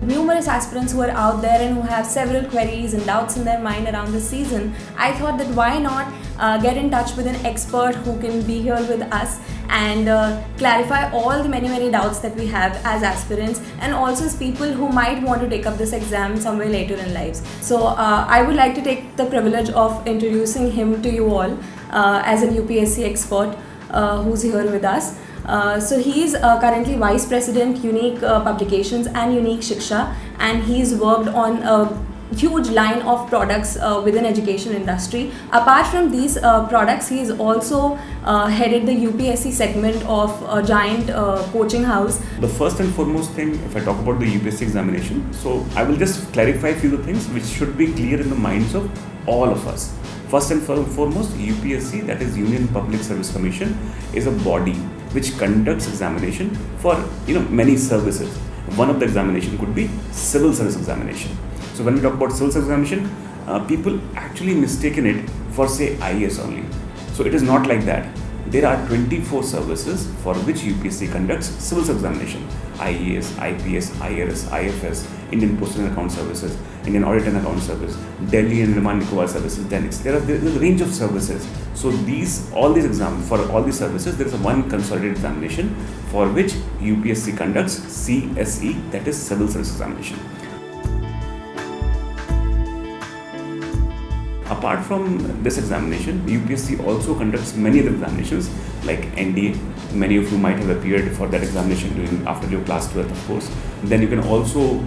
Numerous aspirants who are out there and who have several queries and doubts in their mind around this season, I thought that why not get in touch with an expert who can be here with us and clarify all the many doubts that we have as aspirants, and also as people who might want to take up this exam somewhere later in lives. So I would like to take the privilege of introducing him to you all as an UPSC expert who's here with us. So he's currently Vice President, Unique Publications and Unique Shiksha, and he's worked on a huge line of products within education industry. Apart from these products, he's also headed the UPSC segment of a giant coaching house. The first and foremost thing, if I talk about the UPSC examination, so I will just clarify a few of the things which should be clear in the minds of all of us. First and foremost, UPSC, that is Union Public Service Commission, is a body which conducts examination for many services. One of the examination could be civil service examination. So when we talk about civil service examination, people actually mistaken it for say IAS only. So it is not like that. There are 24 services for which UPSC conducts civil service examination: IAS, IPS, IRS, IFS, Indian Postal Account Services, Indian Audit Account Service, Delhi and Andaman Nicobar Services, Denix. There is a range of services. So for all these services, there is a one consolidated examination for which UPSC conducts CSE, that is Civil Service Examination. Apart from this examination, UPSC also conducts many other examinations like NDA. Many of you might have appeared for that examination after your class 12th, of course. Then you can also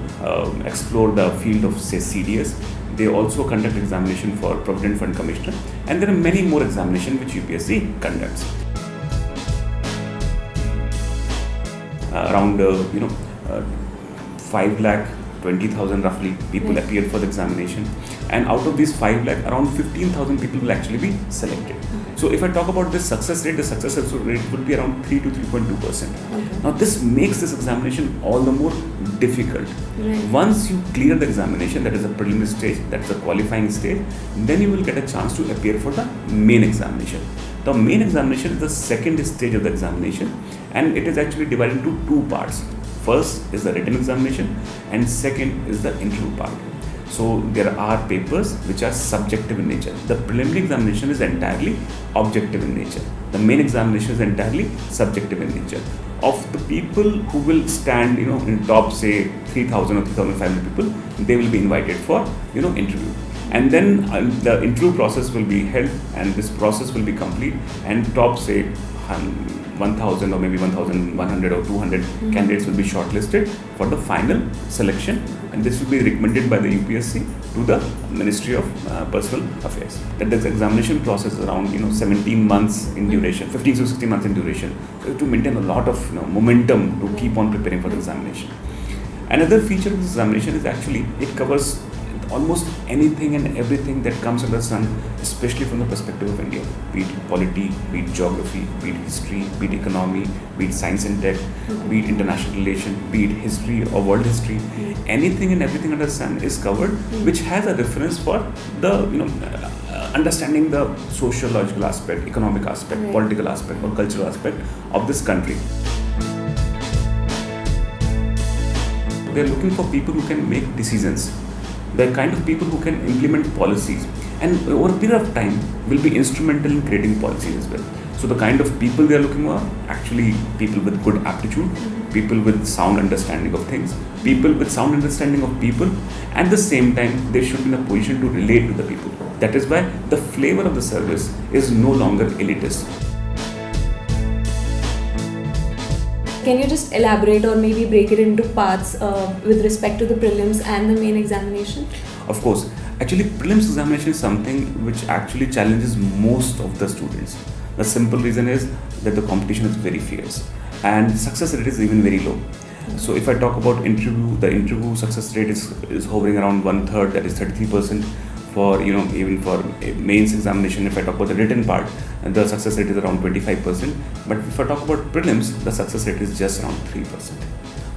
explore the field of say CDS. They also conduct examination for Provident Fund Commissioner, and there are many more examinations which UPSC conducts. Around 5,20,000 roughly people appeared for the examination, and out of these 5 lakh, around 15,000 people will actually be selected. So if I talk about this success rate, the success rate would be around 3 to 3.2%. Now this makes this examination all the more difficult. Once you clear the examination, that is a preliminary stage, that is a qualifying stage, then you will get a chance to appear for the main examination. The main examination is the second stage of the examination, and it is actually divided into two parts. First is the written examination, and second is the interview part. So there are papers which are subjective in nature. The preliminary examination is entirely objective in nature. The main examination is entirely subjective in nature. Of the people who will stand, in top say 3,000 or 3,500 people, they will be invited for, interview. And then the interview process will be held, and this process will be complete, and top say 1,000 or maybe 1,100 or 200 candidates will be shortlisted for the final selection, and this will be recommended by the UPSC to the Ministry of Personal Affairs. That the examination process is around 17 months in duration, 15 to 16 months in duration. So to maintain a lot of momentum to keep on preparing for the examination. Another feature of this examination is actually it covers almost anything and everything that comes under the sun, especially from the perspective of India, be it polity, be it geography, be it history, be it economy, be it science and tech, be it international relation, be it history or world history. Anything and everything under the sun is covered, which has a reference for the understanding the sociological aspect, economic aspect, political aspect or cultural aspect of this country. They are looking for people who can make decisions. The kind of people who can implement policies, and over a period of time will be instrumental in creating policies as well. So the kind of people they are looking for, actually people with good aptitude, people with sound understanding of things, people with sound understanding of people, and at the same time they should be in a position to relate to the people. That is why the flavor of the service is no longer elitist. Can you just elaborate or maybe break it into parts with respect to the prelims and the main examination? Of course. Actually, prelims examination is something which actually challenges most of the students. The simple reason is that the competition is very fierce and success rate is even very low. So if I talk about interview, the interview success rate is hovering around 1/3, that is 33%. For even for mains examination, if I talk about the written part, the success rate is around 25%. But if I talk about prelims, the success rate is just around 3%.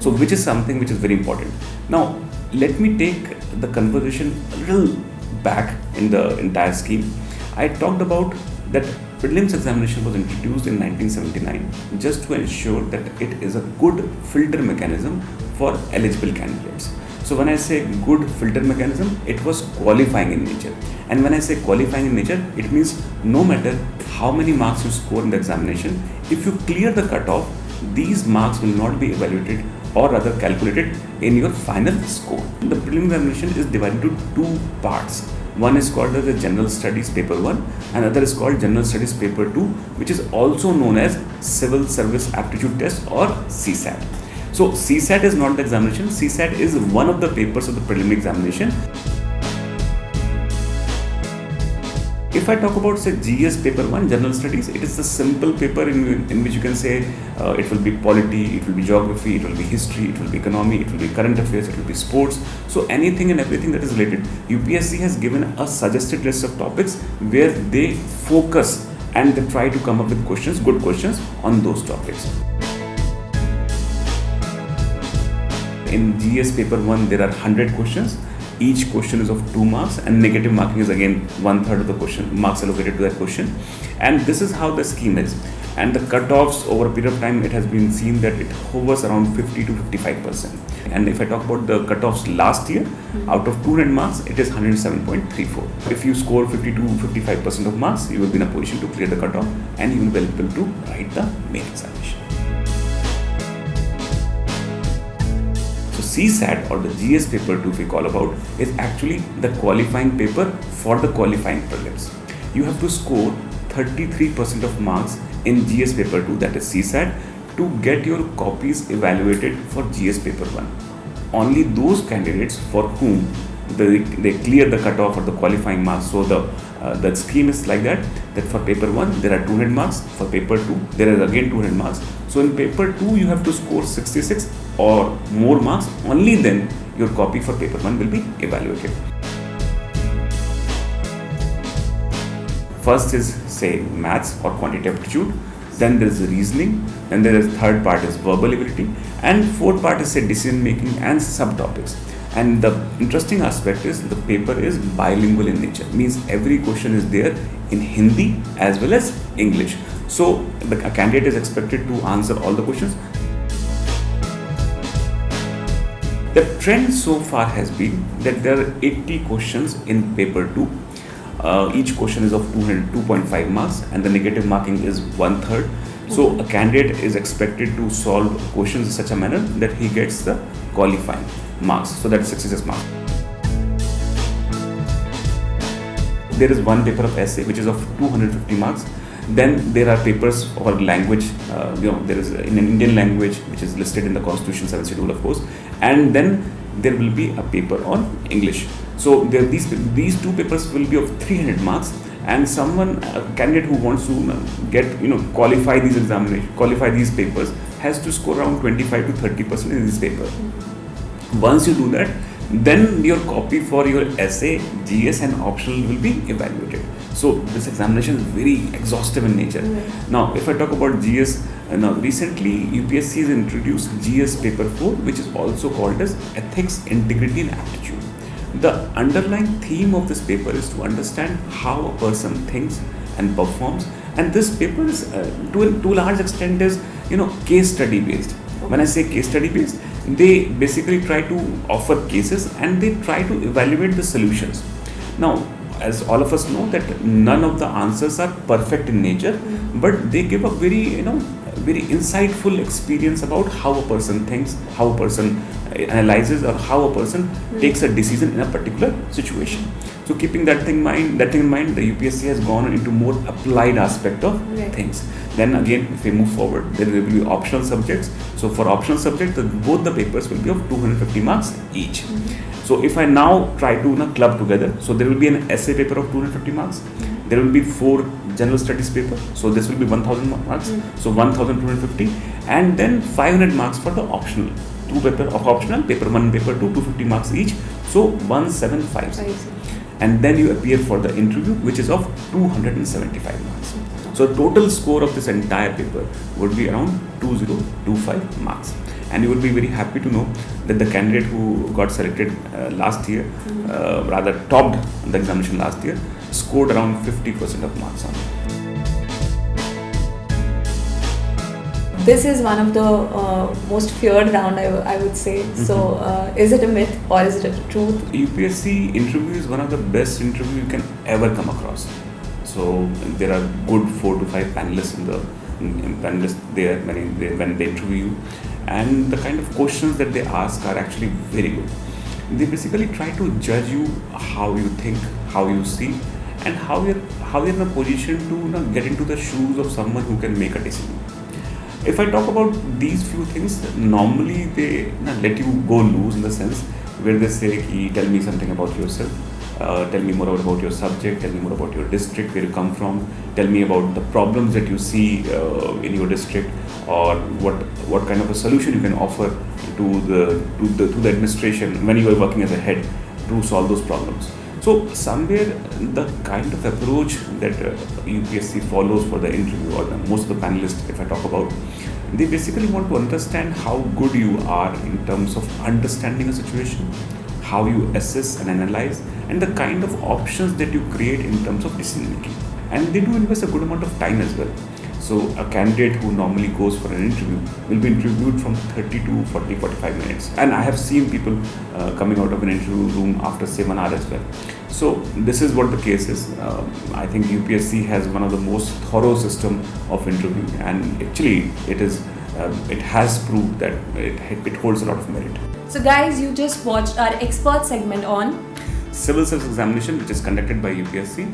So which is something which is very important. Now let me take the conversation a little back in the entire scheme. I talked about that prelims examination was introduced in 1979 just to ensure that it is a good filter mechanism for eligible candidates. So when I say good filter mechanism, it was qualifying in nature. And when I say qualifying in nature, it means no matter how many marks you score in the examination, if you clear the cutoff, these marks will not be evaluated or rather calculated in your final score. The preliminary examination is divided into two parts. One is called as the General Studies Paper 1 and other is called General Studies Paper 2, which is also known as Civil Service Aptitude Test or CSAT. So CSAT is not the examination. CSAT is one of the papers of the preliminary examination. If I talk about say GS paper 1, General Studies, it is the simple paper in which you can say it will be polity, it will be geography, it will be history, it will be economy, it will be current affairs, it will be sports. So anything and everything that is related. UPSC has given a suggested list of topics where they focus and they try to come up with questions, good questions on those topics. In GS paper 1, there are 100 questions. Each question is of 2 marks and negative marking is again 1/3 of the question, marks allocated to that question. And this is how the scheme is. And the cutoffs over a period of time, it has been seen that it hovers around 50 to 55%. And if I talk about the cutoffs last year, out of 200 marks, it is 107.34. If you score 50 to 55% of marks, you will be in a position to clear the cutoff and you will be able to write the main examination. CSAT or the GS paper 2 we call about is actually the qualifying paper for the qualifying prelims. You have to score 33% of marks in GS paper 2, that is CSAT, to get your copies evaluated for GS paper 1. Only those candidates for whom they clear the cutoff or the qualifying marks. So the scheme is like that for paper 1 there are 200 marks, for paper 2 there is again 200 marks. So in paper 2 you have to score 66 or more marks, only then your copy for paper 1 will be evaluated. First is say maths or quantitative aptitude, then there is reasoning, then there is third part is verbal ability, and fourth part is say decision making and subtopics. And the interesting aspect is the paper is bilingual in nature, means every question is there in Hindi as well as English. So a candidate is expected to answer all the questions. The trend so far has been that there are 80 questions in paper 2. Each question is of 2.5 marks and the negative marking is 1/3. So a candidate is expected to solve questions in such a manner that he gets the qualifying marks. So that's 66 marks. There is one paper of essay which is of 250 marks. Then there are papers for language. There is in an Indian language which is listed in the Constitution 7th Schedule, of course. And then there will be a paper on English. So these two papers will be of 300 marks. And a candidate who wants to qualify these papers has to score around 25 to 30% in this paper. Once you do that, then your copy for your essay, GS and optional will be evaluated. So this examination is very exhaustive in nature. Now if I talk about GS, now recently UPSC has introduced GS paper 4, which is also called as Ethics, Integrity and Aptitude. The underlying theme of this paper is to understand how a person thinks and performs, and this paper is to a large extent is case study based. When I say case study based, they basically try to offer cases and they try to evaluate the solutions. Now, as all of us know that none of the answers are perfect in nature, but they give a very very insightful experience about how a person thinks, how a person analyzes, or how a person takes a decision in a particular situation. So keeping that thing in mind, the UPSC has gone into more applied aspect of things. Then again, if we move forward, there will be optional subjects. So for optional subjects, both the papers will be of 250 marks each. So if I now try to club together, so there will be an essay paper of 250 marks. There will be 4 general studies paper. So this will be 1000 marks. So 1250, and then 500 marks for the optional. 2 paper of optional, paper 1 and paper 2, 250 marks each. So 1750. And then you appear for the interview, which is of 275 marks. So total score of this entire paper would be around 2025 marks. And you will be very happy to know that the candidate who got selected last year, rather topped the examination last year, scored around 50% of marks on it. this is one of the most feared round, I would say. So, is it a myth or is it a truth? UPSC interview is one of the best interview you can ever come across. So there are good 4 to 5 panelists panelists there when they interview you, and the kind of questions that they ask are actually very good. They basically try to judge you, how you think, how you see, and how you're in a position to get into the shoes of someone who can make a decision. If I talk about these few things, normally they let you go loose in the sense where they say, tell me something about yourself, tell me more about your subject, tell me more about your district, where you come from, tell me about the problems that you see in your district, or what kind of a solution you can offer to the administration when you are working as a head to solve those problems. So somewhere the kind of approach that UPSC follows for the interview, or most of the panelists, if I talk about, they basically want to understand how good you are in terms of understanding a situation, how you assess and analyze, and the kind of options that you create in terms of decision making. And they do invest a good amount of time as well. So a candidate who normally goes for an interview will be interviewed from 30 to 40, 45 minutes. And I have seen people coming out of an interview room after say 1 hour as well. So this is what the case is. I think UPSC has one of the most thorough system of interview, and actually it has proved that it holds a lot of merit. So guys, you just watched our expert segment on Civil Service Examination, which is conducted by UPSC.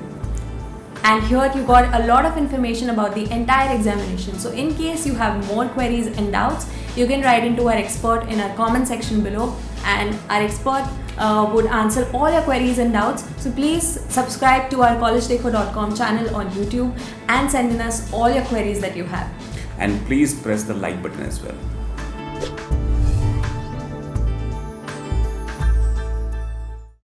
And here you got a lot of information about the entire examination. So in case you have more queries and doubts, you can write into our expert in our comment section below, and our expert would answer all your queries and doubts. So please subscribe to our collegedecode.com channel on YouTube and send in us all your queries that you have. And please press the like button as well.